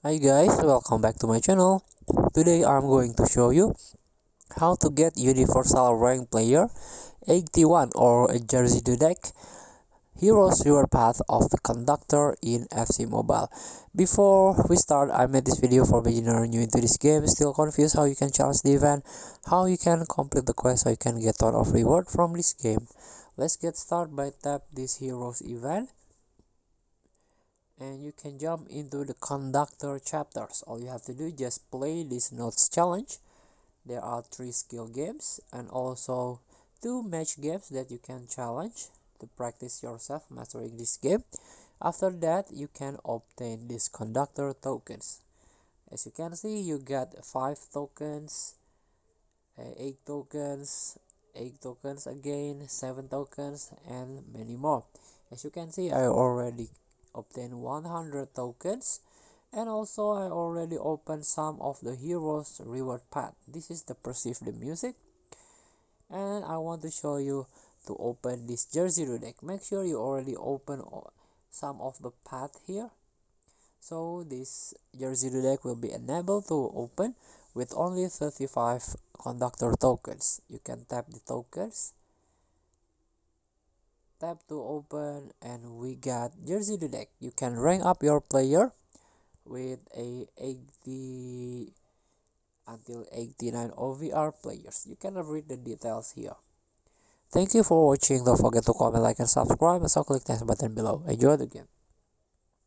Hi guys, welcome back to my channel. Today I'm going to show you how to get universal rank player 81 or a jersey to deck heroes reward path of the Conductor in FC Mobile. Before we start, I made this video for beginner new into this game, still confused how you can challenge the event, how you can complete the quest, how you can get ton of reward from this game. Let's get started by tap this heroes event and you can jump into the Conductor chapters. All you have to do is just play this notes challenge. There are 3 skill games and also 2 match games that you can challenge to practice yourself mastering this game. After that, you can obtain these Conductor tokens. As you can see, you got 5 tokens, 8 tokens, 8 tokens again, 7 tokens, and many more. As you can see, I already obtained 100 tokens, and also I already opened some of the heroes reward path. This is the perceive the music, and I want to show you to open this jersey deck. Make sure you already open some of the path here, so this jersey deck will be enabled to open with only 35 Conductor tokens. You can tap the tokens, tap to open, and we got jersey deck. You can rank up your player with a 80 until 89 OVR players. You can read the details here. Thank you for watching. Don't forget to comment, like, and subscribe, and so click the next button below. Enjoy the game.